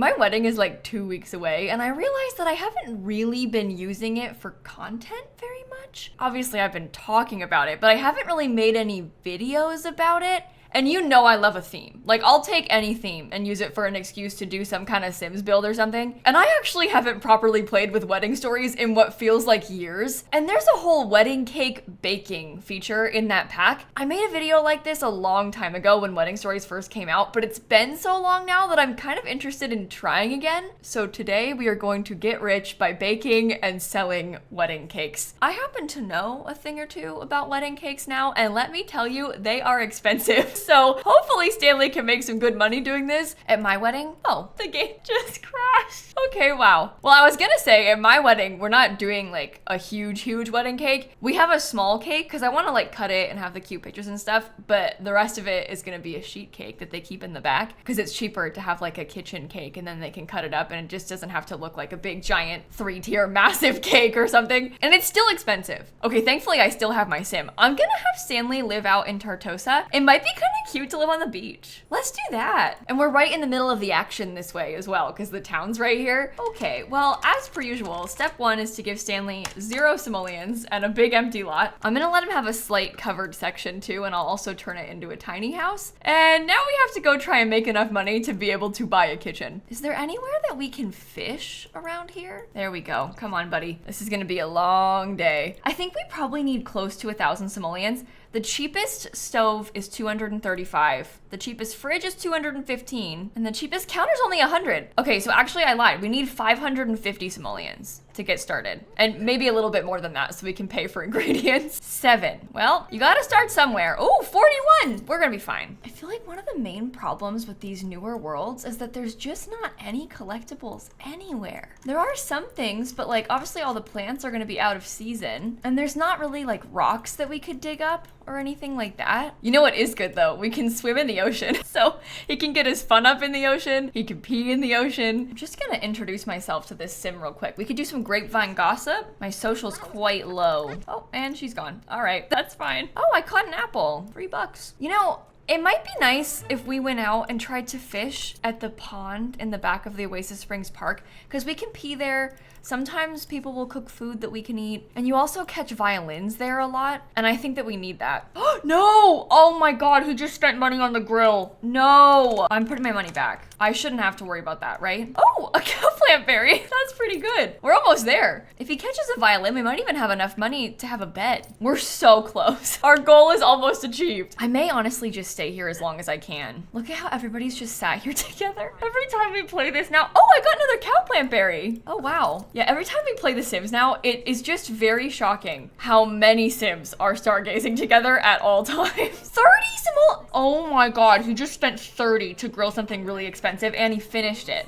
My wedding is like 2 weeks away, and I realized that I haven't really been using it for content very much. Obviously, I've been talking about it, but I haven't really made any videos about it. And you know I love a theme. Like, I'll take any theme and use it for an excuse to do some kind of Sims build or something. And I actually haven't properly played with wedding stories in what feels like years. And there's a whole wedding cake baking feature in that pack. I made a video like this a long time ago when wedding stories first came out, but it's been so long now that I'm kind of interested in trying again. So today we are going to get rich by baking and selling wedding cakes. I happen to know a thing or two about wedding cakes now, and let me tell you, they are expensive. So hopefully Stanley can make some good money doing this. At my wedding, oh, the game just crashed. Okay, wow. Well, I was gonna say at my wedding, we're not doing like a huge wedding cake. We have a small cake because I want to like cut it and have the cute pictures and stuff, but the rest of it is gonna be a sheet cake that they keep in the back because it's cheaper to have like a kitchen cake and then they can cut it up and it just doesn't have to look like a big giant 3-tier massive cake or something. And it's still expensive. Okay, thankfully I still have my sim. I'm gonna have Stanley live out in Tartosa. It might be kind of cute to live on the beach. Let's do that. And we're right in the middle of the action this way as well because the town's right here. Okay, well, as per usual, step 1 is to give Stanley 0 simoleons and a big empty lot. I'm gonna let him have a slight covered section too, and I'll also turn it into a tiny house. And now we have to go try and make enough money to be able to buy a kitchen. Is there anywhere that we can fish around here? There we go. Come on, buddy. This is gonna be a long day. I think we probably need close to 1,000 simoleons. The cheapest stove is 235. The cheapest fridge is 215. And the cheapest counter's only 100. Okay, so actually I lied. We need 550 simoleons to get started. And maybe a little bit more than that so we can pay for ingredients. 7. Well, you gotta start somewhere. Oh, 41. We're gonna be fine. I feel like one of the main problems with these newer worlds is that there's just not any collectibles anywhere. There are some things, but like obviously all the plants are gonna be out of season. And there's not really like rocks that we could dig up or anything like that. You know what is good though? We can swim in the ocean. So he can get his fun up in the ocean. He can pee in the ocean. I'm just gonna introduce myself to this sim real quick. We could do some grapevine gossip. My social's quite low. Oh, and she's gone. All right, that's fine. Oh, I caught an apple. $3. You know, it might be nice if we went out and tried to fish at the pond in the back of the Oasis Springs Park, because we can pee there. Sometimes people will cook food that we can eat. And you also catch violins there a lot. And I think that we need that. No! Oh my God, he just spent money on the grill. No! I'm putting my money back. I shouldn't have to worry about that, right? Oh, a cowplant berry. That's pretty good. We're almost there. If he catches a violin, we might even have enough money to have a bed. We're so close. Our goal is almost achieved. I may honestly just stay here as long as I can. Look at how everybody's just sat here together. Every time we play this now. Oh, I got another cowplant berry. Oh, wow. Yeah, every time we play The Sims now, it is just very shocking how many Sims are stargazing together at all times. 30 simoleons. Oh my God, he just spent 30 to grill something really expensive and he finished it.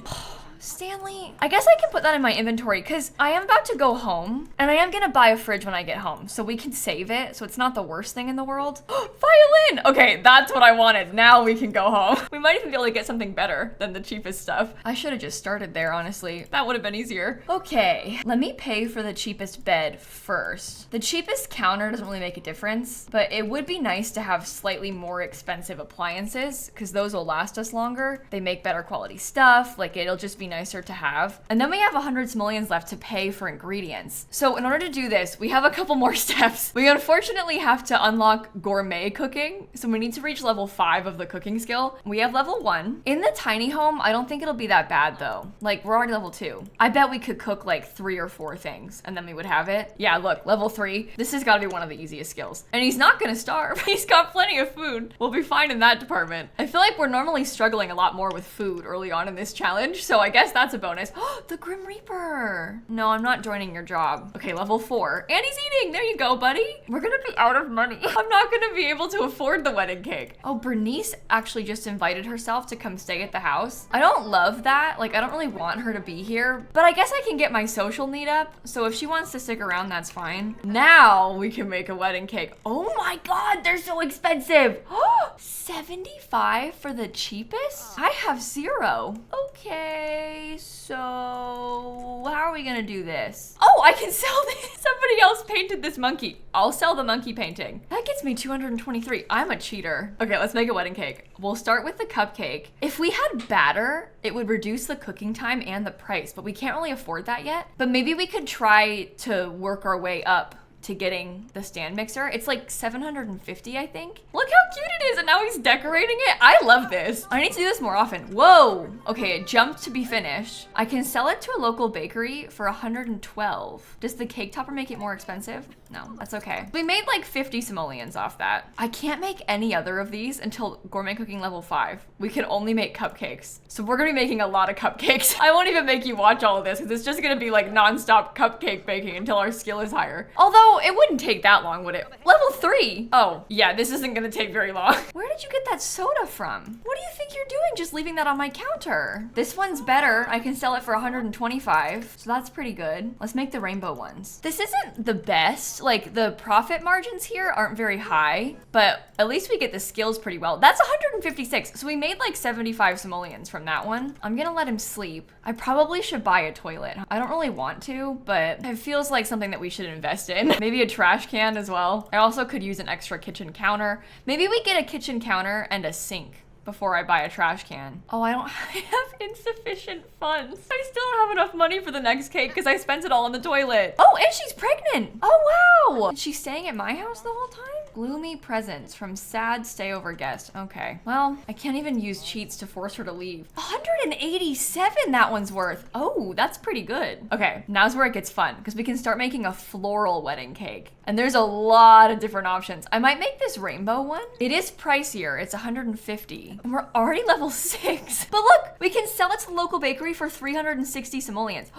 Stanley, I guess I can put that in my inventory because I am about to go home and I am gonna buy a fridge when I get home so we can save it so it's not the worst thing in the world. Violin! Okay, that's what I wanted. Now we can go home. We might even be able to get something better than the cheapest stuff. I should have just started there, honestly. That would have been easier. Okay, let me pay for the cheapest bed first. The cheapest counter doesn't really make a difference, but it would be nice to have slightly more expensive appliances because those will last us longer. They make better quality stuff. Like it'll just be nicer to have. And then we have 100 simoleons left to pay for ingredients. So in order to do this, we have a couple more steps. We unfortunately have to unlock gourmet cooking. So we need to reach level 5 of the cooking skill. We have level 1. In the tiny home, I don't think it'll be that bad though. Like we're already level 2. I bet we could cook like 3 or 4 things and then we would have it. Yeah, look, level 3. This has got to be one of the easiest skills. And he's not gonna starve. He's got plenty of food. We'll be fine in that department. I feel like we're normally struggling a lot more with food early on in this challenge. So I guess that's a bonus. The Grim Reaper. No, I'm not joining your job. Okay, level 4. And he's eating. There you go, buddy. We're gonna be out of money. I'm not gonna be able to afford the wedding cake. Oh, Bernice actually just invited herself to come stay at the house. I don't love that. Like, I don't really want her to be here, but I guess I can get my social need up. So if she wants to stick around, that's fine. Now we can make a wedding cake. Oh my God, they're so expensive. 75 for the cheapest? I have 0. Okay, so How are we gonna do this? Oh, I can sell this. Somebody else painted this monkey. I'll sell the monkey painting. That gets me 223. I'm a cheater. Okay, let's make a wedding cake. We'll start with the cupcake. If we had batter, it would reduce the cooking time and the price, but we can't really afford that yet. But maybe we could try to work our way up to getting the stand mixer. It's like 750, I think. Look how cute it is, and now he's decorating it. I love this. I need to do this more often. Whoa. Okay, it jumped to be finished. I can sell it to a local bakery for 112. Does the cake topper make it more expensive? No, that's okay. We made like 50 simoleons off that. I can't make any other of these until gourmet cooking level 5. We can only make cupcakes. So we're gonna be making a lot of cupcakes. I won't even make you watch all of this because it's just gonna be like nonstop cupcake baking until our skill is higher. Although it wouldn't take that long, would it? Level 3. Oh, yeah, this isn't gonna take very long. Where did you get that soda from? What do you think you're doing just leaving that on my counter? This one's better. I can sell it for 125, so that's pretty good. Let's make the rainbow ones. This isn't the best. Like, the profit margins here aren't very high, but at least we get the skills pretty well. That's 156, so we made like 75 simoleons from that one. I'm gonna let him sleep. I probably should buy a toilet. I don't really want to, but it feels like something that we should invest in. Maybe a trash can as well. I also could use an extra kitchen counter. Maybe we get a kitchen counter and a sink before I buy a trash can. Oh, I have insufficient funds. I still don't have enough money for the next cake because I spent it all on the toilet. Oh, and she's pregnant. Oh, wow. And she's staying at my house the whole time? Gloomy presents from sad stayover guest. Okay, well, I can't even use cheats to force her to leave. 187 that one's worth. Oh, that's pretty good. Okay, now's where it gets fun because we can start making a floral wedding cake. And there's a lot of different options. I might make this rainbow one. It is pricier. It's 150. And we're already level 6. But look, we can sell it to the local bakery for 360 simoleons.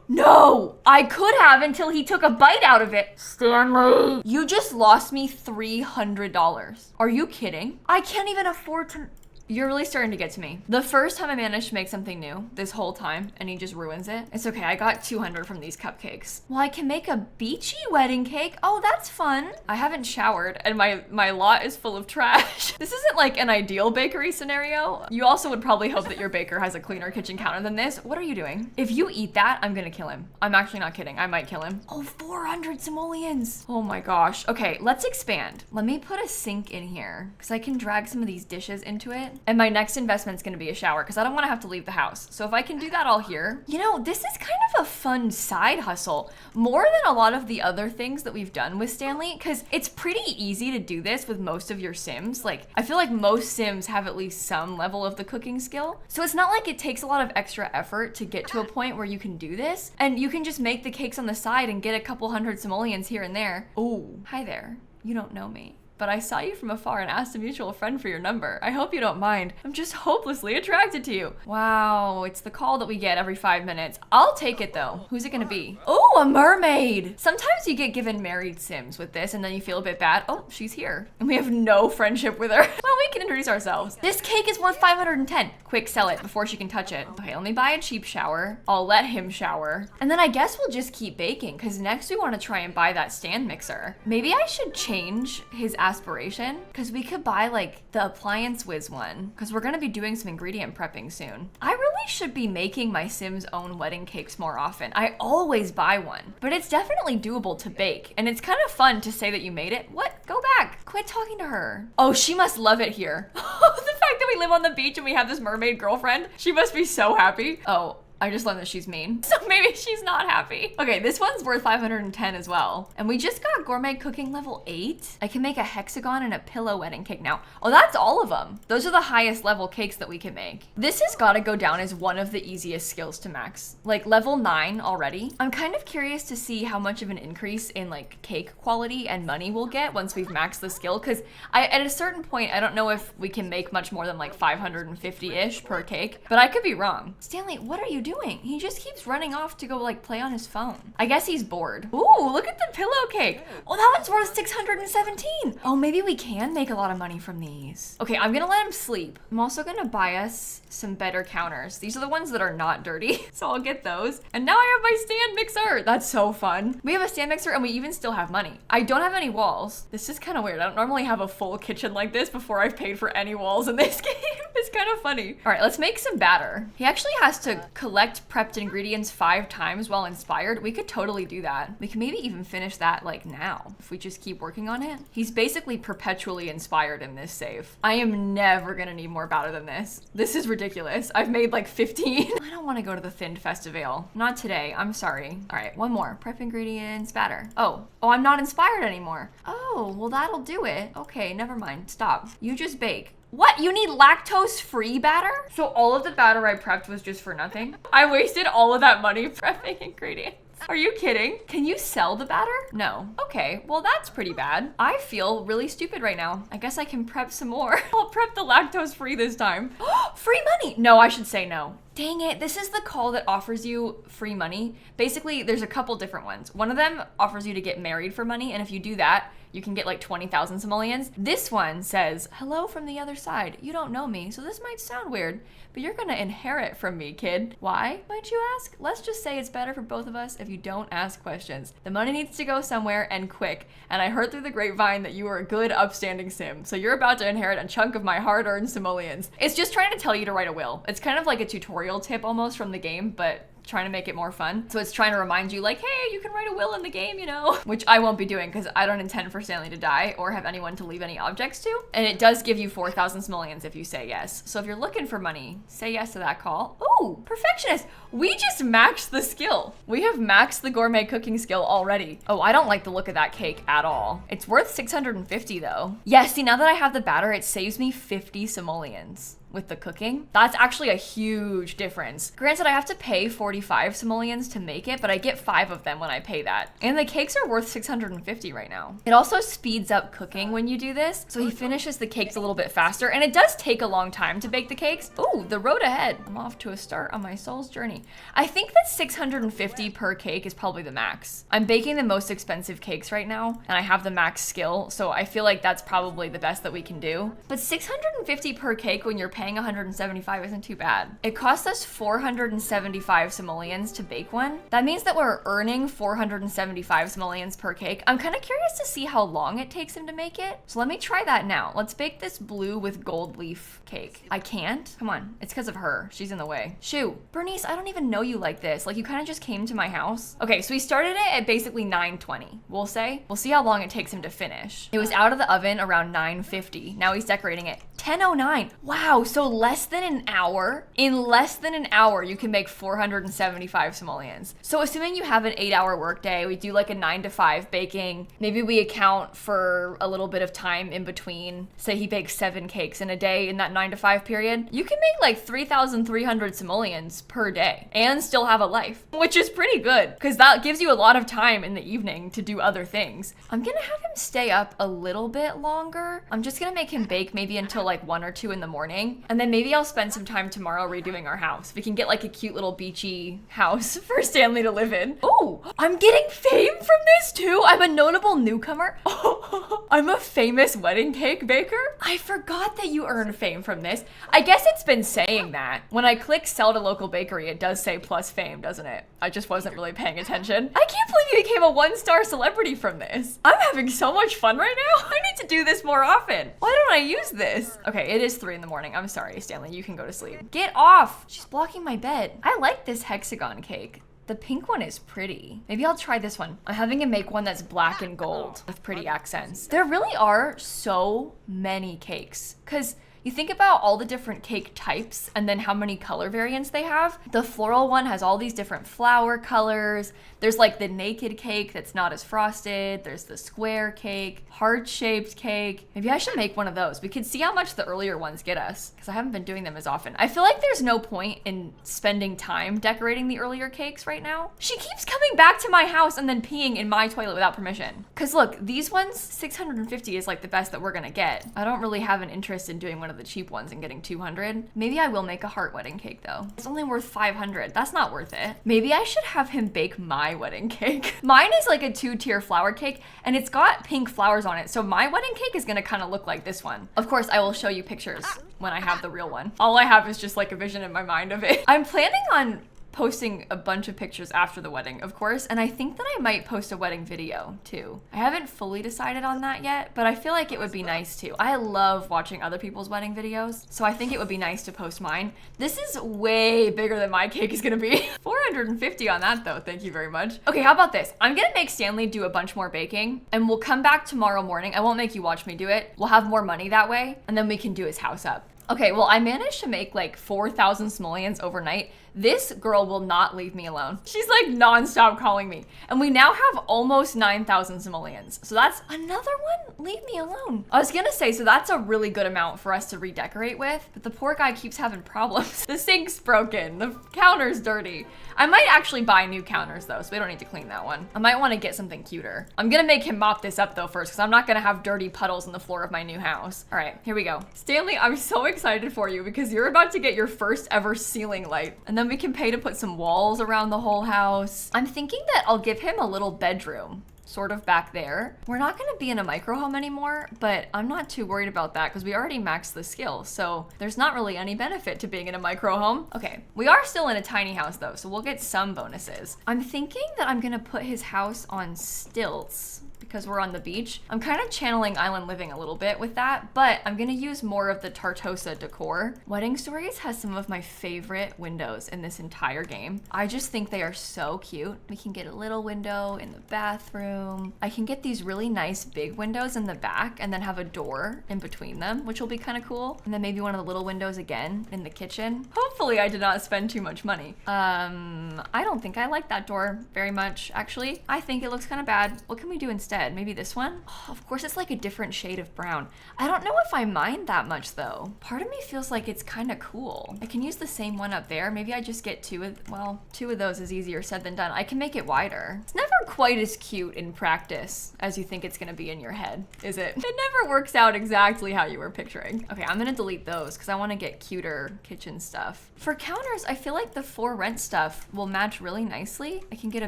No, I could have until he took a bite out of it. Stanley, you just lost me $300. Are you kidding? I can't even afford to. You're really starting to get to me. The first time I managed to make something new this whole time and he just ruins it. It's okay, I got 200 from these cupcakes. Well, I can make a beachy wedding cake. Oh, that's fun. I haven't showered and my lot is full of trash. This isn't like an ideal bakery scenario. You also would probably hope that your baker has a cleaner kitchen counter than this. What are you doing? If you eat that, I'm gonna kill him. I'm actually not kidding. I might kill him. Oh, 400 simoleons. Oh my gosh. Okay, let's expand. Let me put a sink in here because I can drag some of these dishes into it. And my next investment's gonna be a shower because I don't wanna have to leave the house. So if I can do that all here, you know, this is kind of a fun side hustle. More than a lot of the other things that we've done with Stanley, because it's pretty easy to do this with most of your Sims. Like, I feel like most Sims have at least some level of the cooking skill. So it's not like it takes a lot of extra effort to get to a point where you can do this. And you can just make the cakes on the side and get a couple hundred simoleons here and there. Oh, hi there. You don't know me, but I saw you from afar and asked a mutual friend for your number. I hope you don't mind. I'm just hopelessly attracted to you. Wow, it's the call that we get every 5 minutes. I'll take it though. Who's it gonna be? Oh, a mermaid. Sometimes you get given married Sims with this and then you feel a bit bad. Oh, she's here. And we have no friendship with her. Well, we can introduce ourselves. This cake is worth 510. Quick, sell it before she can touch it. Okay, let me buy a cheap shower. I'll let him shower. And then I guess we'll just keep baking because next we want to try and buy that stand mixer. Maybe I should change his aspiration because we could buy like the appliance whiz one because we're going to be doing some ingredient prepping soon. I really should be making my Sims own wedding cakes more often. I always buy one, but it's definitely doable to bake and it's kind of fun to say that you made it. What? Go back. Quit talking to her. Oh, she must love it here. The fact that we live on the beach and we have this mermaid girlfriend, she must be so happy. Oh, I just learned that she's mean. So maybe she's not happy. Okay, this one's worth 510 as well. And we just got gourmet cooking level 8. I can make a hexagon and a pillow wedding cake now. Oh, that's all of them. Those are the highest level cakes that we can make. This has got to go down as one of the easiest skills to max. Like level 9 already. I'm kind of curious to see how much of an increase in like cake quality and money we'll get once we've maxed the skill. Cause at a certain point, I don't know if we can make much more than like 550-ish per cake, but I could be wrong. Stanley, what are you doing? He just keeps running off to go like play on his phone. I guess he's bored. Ooh, look at the pillow cake. Oh, that one's worth 617. Oh, maybe we can make a lot of money from these. Okay, I'm gonna let him sleep. I'm also gonna buy us some better counters. These are the ones that are not dirty, so I'll get those. And now I have my stand mixer. That's so fun. We have a stand mixer and we even still have money. I don't have any walls. This is kind of weird. I don't normally have a full kitchen like this before I've paid for any walls in this game. It's kind of funny. All right, let's make some batter. He actually has to collect collect prepped ingredients 5 times while inspired, we could totally do that. We can maybe even finish that like now if we just keep working on it. He's basically perpetually inspired in this save. I am never gonna need more batter than this. This is ridiculous. I've made like 15. I don't want to go to the thinned festival. Not today. I'm sorry. All right, one more. Prep ingredients, batter. Oh, I'm not inspired anymore. Oh, well that'll do it. Okay, never mind. Stop. You just bake. What? You need lactose-free batter? So all of the batter I prepped was just for nothing? I wasted all of that money prepping ingredients. Are you kidding? Can you sell the batter? No. Okay, well that's pretty bad. I feel really stupid right now. I guess I can prep some more. I'll prep the lactose-free this time. Free money! No, I should say no. Dang it, this is the call that offers you free money. Basically, there's a couple different ones. One of them offers you to get married for money, and if you do that, you can get like 20,000 simoleons. This one says, hello from the other side. You don't know me, so this might sound weird, but you're gonna inherit from me, kid. Why, might you ask? Let's just say it's better for both of us if you don't ask questions. The money needs to go somewhere and quick, and I heard through the grapevine that you are a good, upstanding sim, so you're about to inherit a chunk of my hard-earned simoleons. It's just trying to tell you to write a will. It's kind of like a tutorial tip almost from the game, but trying to make it more fun. So it's trying to remind you like, hey, you can write a will in the game, you know, which I won't be doing because I don't intend for Stanley to die or have anyone to leave any objects to. And it does give you 4,000 simoleons if you say yes. So if you're looking for money, say yes to that call. Ooh, perfectionist. We just maxed the skill. We have maxed the gourmet cooking skill already. Oh, I don't like the look of that cake at all. It's worth 650 though. Yeah, see, now that I have the batter, it saves me 50 simoleons. With the cooking. That's actually a huge difference. Granted, I have to pay 45 simoleons to make it, but I get 5 of them when I pay that. And the cakes are worth 650 right now. It also speeds up cooking when you do this, so he finishes the cakes a little bit faster, and it does take a long time to bake the cakes. Ooh, the road ahead. I'm off to a start on my soul's journey. I think that 650 per cake is probably the max. I'm baking the most expensive cakes right now, and I have the max skill, so I feel like that's probably the best that we can do. But 650 per cake when you're paying 175 isn't too bad. It costs us 475 simoleons to bake one. That means that we're earning 475 simoleons per cake. I'm kind of curious to see how long it takes him to make it. So let me try that now. Let's bake this blue with gold leaf cake. I can't? Come on. It's because of her. She's in the way. Shoo. Bernice, I don't even know you like this. Like you kind of just came to my house. Okay, so we started it at basically 9:20, we'll say. We'll see how long it takes him to finish. It was out of the oven around 9:50. Now he's decorating it. 10:09. Wow, so less than an hour. In less than an hour, you can make 475 simoleons. So assuming you have an 8-hour workday, we do like a 9 to 5 baking. Maybe we account for a little bit of time in between. Say he bakes 7 cakes in a day in that 9 to 5 period. You can make like 3,300 simoleons per day and still have a life, which is pretty good because that gives you a lot of time in the evening to do other things. I'm gonna have him stay up a little bit longer. I'm just gonna make him bake maybe until like 1 or 2 in the morning. And then maybe I'll spend some time tomorrow redoing our house. We can get like a cute little beachy house for Stanley to live in. Oh, I'm getting fame from this too. I'm a notable newcomer. Oh, I'm a famous wedding cake baker. I forgot that you earn fame from this. I guess it's been saying that. When I click sell to local bakery, it does say plus fame, doesn't it? I just wasn't really paying attention. I can't believe you became a 1-star celebrity from this. I'm having so much fun right now. I need to do this more often. Why don't I use this? Okay, it is 3 in the morning. I'm sorry, Stanley, you can go to sleep. Get off! She's blocking my bed. I like this hexagon cake. The pink one is pretty. Maybe I'll try this one. I'm having him make one that's black and gold with pretty accents. There really are so many cakes, because you think about all the different cake types and then how many color variants they have. The floral one has all these different flower colors. There's like the naked cake that's not as frosted. There's the square cake, heart-shaped cake. Maybe I should make one of those. We could see how much the earlier ones get us because I haven't been doing them as often. I feel like there's no point in spending time decorating the earlier cakes right now. She keeps coming back to my house and then peeing in my toilet without permission. Because look, these ones, 650 is like the best that we're gonna get. I don't really have an interest in doing one of the cheap ones and getting 200. Maybe I will make a heart wedding cake though. It's only worth 500. That's not worth it. Maybe I should have him bake my wedding cake. Mine is like a 2-tier flower cake and it's got pink flowers on it. So my wedding cake is gonna kind of look like this one. Of course, I will show you pictures when I have the real one. All I have is just like a vision in my mind of it. I'm planning on posting a bunch of pictures after the wedding, of course, and I think that I might post a wedding video too. I haven't fully decided on that yet, but I feel like it would be nice too. I love watching other people's wedding videos, so I think it would be nice to post mine. This is way bigger than my cake is gonna be. 450 on that though, thank you very much. Okay, how about this? I'm gonna make Stanley do a bunch more baking, and we'll come back tomorrow morning. I won't make you watch me do it. We'll have more money that way, and then we can do his house up. Okay, well, I managed to make like 4,000 simoleons overnight. This girl will not leave me alone. She's like nonstop calling me. And we now have almost 9,000 simoleons. So that's another one. Leave me alone. I was gonna say, so that's a really good amount for us to redecorate with, but the poor guy keeps having problems. The sink's broken, the counter's dirty. I might actually buy new counters though, so we don't need to clean that one. I might wanna get something cuter. I'm gonna make him mop this up though first, because I'm not gonna have dirty puddles in the floor of my new house. All right, here we go. Stanley, I'm so excited for you because you're about to get your first ever ceiling light. And then we can pay to put some walls around the whole house. I'm thinking that I'll give him a little bedroom, sort of back there. We're not gonna be in a micro home anymore, but I'm not too worried about that because we already maxed the skill. So there's not really any benefit to being in a micro home. Okay, we are still in a tiny house though, so we'll get some bonuses. I'm thinking that I'm gonna put his house on stilts because we're on the beach. I'm kind of channeling island living a little bit with that, but I'm gonna use more of the Tartosa decor. Wedding Stories has some of my favorite windows in this entire game. I just think they are so cute. We can get a little window in the bathroom. I can get these really nice big windows in the back and then have a door in between them, which will be kind of cool. And then maybe one of the little windows again in the kitchen. Hopefully I did not spend too much money. I don't think I like that door very much, actually. I think it looks kind of bad. What can we do instead? Maybe this one? Oh, of course, it's like a different shade of brown. I don't know if I mind that much though. Part of me feels like it's kind of cool. I can use the same one up there. Maybe I just get two of those is easier said than done. I can make it wider. It's never quite as cute in practice as you think it's gonna be in your head, is it? It never works out exactly how you were picturing. Okay, I'm gonna delete those because I want to get cuter kitchen stuff. For counters, I feel like the for rent stuff will match really nicely. I can get a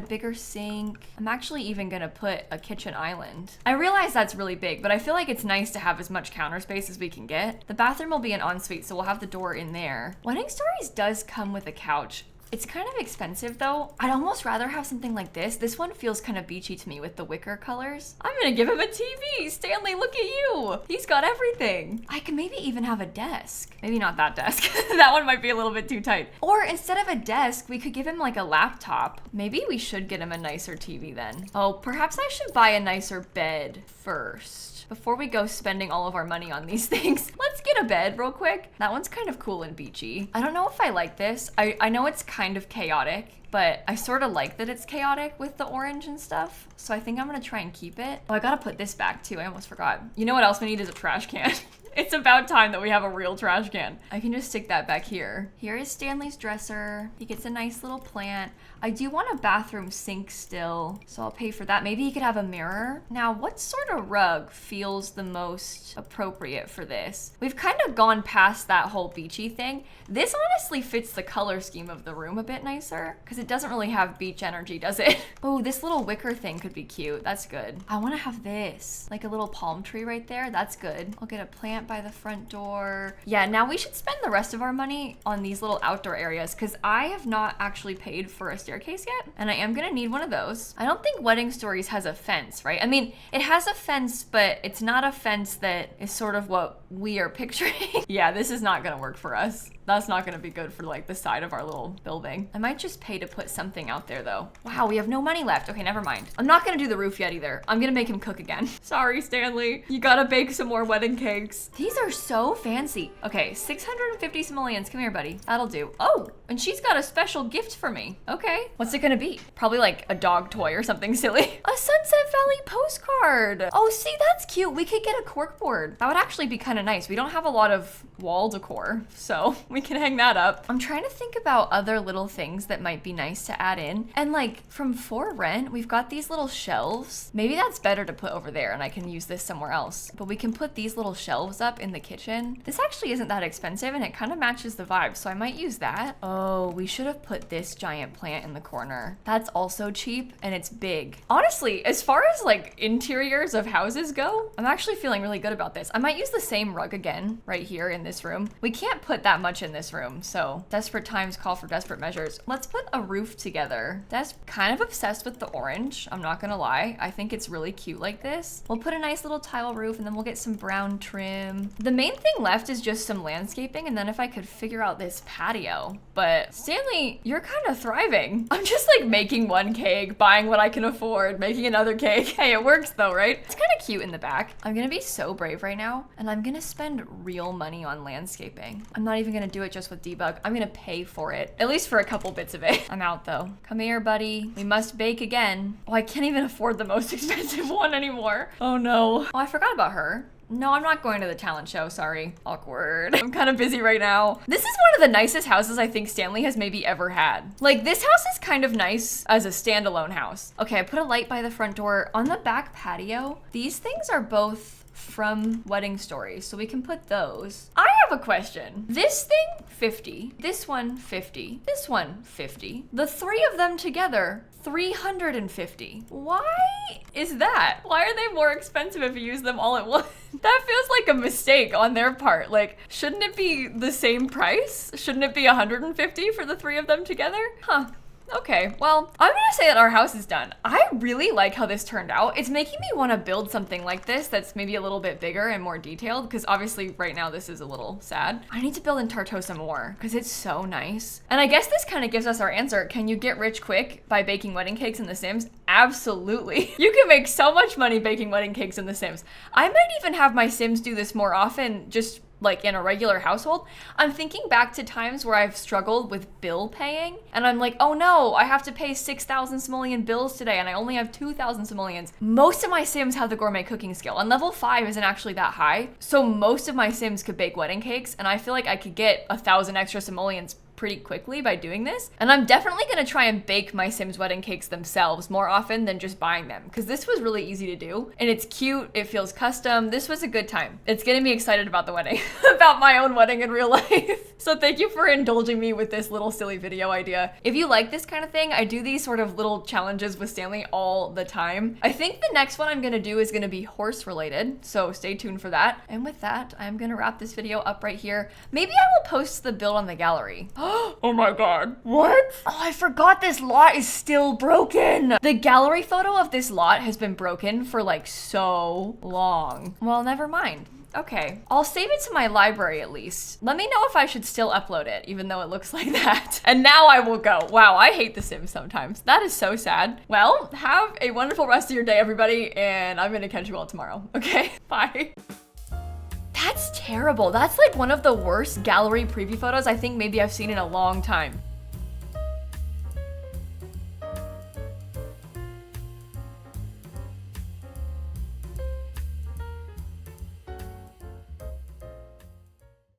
bigger sink. I'm actually even gonna put a kitchen island. I realize that's really big, but I feel like it's nice to have as much counter space as we can get. The bathroom will be an ensuite, so we'll have the door in there. Wedding Stories does come with a couch. It's kind of expensive though. I'd almost rather have something like this. This one feels kind of beachy to me with the wicker colors. I'm gonna give him a TV. Stanley, look at you. He's got everything. I can maybe even have a desk. Maybe not that desk. That one might be a little bit too tight. Or instead of a desk, we could give him like a laptop. Maybe we should get him a nicer TV then. Oh, perhaps I should buy a nicer bed first. Before we go spending all of our money on these things, let's get a bed real quick. That one's kind of cool and beachy. I don't know if I like this. I know it's kind of chaotic, but I sort of like that it's chaotic with the orange and stuff. So I think I'm gonna try and keep it. Oh, I gotta put this back too. I almost forgot. You know what else we need is a trash can. It's about time that we have a real trash can. I can just stick that back here. Here is Stanley's dresser. He gets a nice little plant. I do want a bathroom sink still, so I'll pay for that. Maybe he could have a mirror. Now, what sort of rug feels the most appropriate for this? We've kind of gone past that whole beachy thing. This honestly fits the color scheme of the room a bit nicer because it doesn't really have beach energy, does it? Oh, this little wicker thing could be cute. That's good. I want to have this, like a little palm tree right there. That's good. I'll get a plant by the front door. Yeah, now we should spend the rest of our money on these little outdoor areas because I have not actually paid for a staircase yet, and I am gonna need one of those. I don't think Wedding Stories has a fence, right? I mean, it has a fence, but it's not a fence that is sort of what we are picturing. Yeah, this is not gonna work for us. That's not gonna be good for like the side of our little building. I might just pay to put something out there though. Wow, we have no money left. Okay, never mind. I'm not gonna do the roof yet either. I'm gonna make him cook again. Sorry, Stanley. You gotta bake some more wedding cakes. These are so fancy. Okay, 650 simoleons. Come here, buddy. That'll do. Oh, and she's got a special gift for me. Okay, what's it gonna be? Probably like a dog toy or something silly. A Sunset Valley postcard. Oh, see, that's cute. We could get a corkboard. That would actually be kind of nice. We don't have a lot of wall decor, so we can hang that up. I'm trying to think about other little things that might be nice to add in. And like from For Rent, we've got these little shelves. Maybe that's better to put over there and I can use this somewhere else. But we can put these little shelves up in the kitchen. This actually isn't that expensive and it kind of matches the vibe, so I might use that. Oh, we should have put this giant plant in the corner. That's also cheap and it's big. Honestly, as far as like interiors of houses go, I'm actually feeling really good about this. I might use the same same rug again right here in this room. We can't put that much in this room, so desperate times call for desperate measures. Let's put a roof together. That's kind of obsessed with the orange, I'm not gonna lie. I think it's really cute like this. We'll put a nice little tile roof and then we'll get some brown trim. The main thing left is just some landscaping, and then if I could figure out this patio. But Stanley, you're kind of thriving. I'm just like making one cake, buying what I can afford, making another cake. Hey, it works though, right? It's kind of cute in the back. I'm gonna be so brave right now, and I'm gonna spend real money on landscaping. I'm not even gonna do it just with debug. I'm gonna pay for it, at least for a couple bits of it. I'm out though. Come here, buddy. We must bake again. Oh, I can't even afford the most expensive one anymore. Oh no. Oh, I forgot about her. No, I'm not going to the talent show, sorry. Awkward. I'm kind of busy right now. This is one of the nicest houses I think Stanley has maybe ever had. Like, this house is kind of nice as a standalone house. Okay, I put a light by the front door. On the back patio, these things are both from Wedding Stories, so we can put those. I have a question. This thing, 50. This one, 50. This one, 50. The three of them together, 350. Why is that? Why are they more expensive if you use them all at once? That feels like a mistake on their part. Like, shouldn't it be the same price? Shouldn't it be 150 for the three of them together? Huh. Okay, well, I'm gonna say that our house is done. I really like how this turned out. It's making me want to build something like this that's maybe a little bit bigger and more detailed, because obviously right now this is a little sad. I need to build in Tartosa more because it's so nice. And I guess this kind of gives us our answer. Can you get rich quick by baking wedding cakes in The Sims? Absolutely. You can make so much money baking wedding cakes in The Sims. I might even have my Sims do this more often, just like in a regular household. I'm thinking back to times where I've struggled with bill paying, and I'm like, oh no, I have to pay 6,000 simoleon bills today and I only have 2,000 simoleons. Most of my Sims have the gourmet cooking skill, and level 5 isn't actually that high. So most of my Sims could bake wedding cakes, and I feel like I could get 1,000 extra simoleons pretty quickly by doing this. And I'm definitely gonna try and bake my Sims wedding cakes themselves more often than just buying them, because this was really easy to do and it's cute, it feels custom. This was a good time. It's getting me excited about the wedding, about my own wedding in real life. So thank you for indulging me with this little silly video idea. If you like this kind of thing, I do these sort of little challenges with Stanley all the time. I think the next one I'm gonna do is gonna be horse related, so stay tuned for that. And with that, I'm gonna wrap this video up right here. Maybe I will post the build on the gallery. Oh my god. What? Oh, I forgot this lot is still broken. The gallery photo of this lot has been broken for like so long. Well, never mind. Okay, I'll save it to my library at least. Let me know if I should still upload it, even though it looks like that. And now I will go. Wow, I hate The Sims sometimes. That is so sad. Well, have a wonderful rest of your day, everybody, and I'm gonna catch you all tomorrow. Okay, bye. That's terrible. That's like one of the worst gallery preview photos I think maybe I've seen in a long time.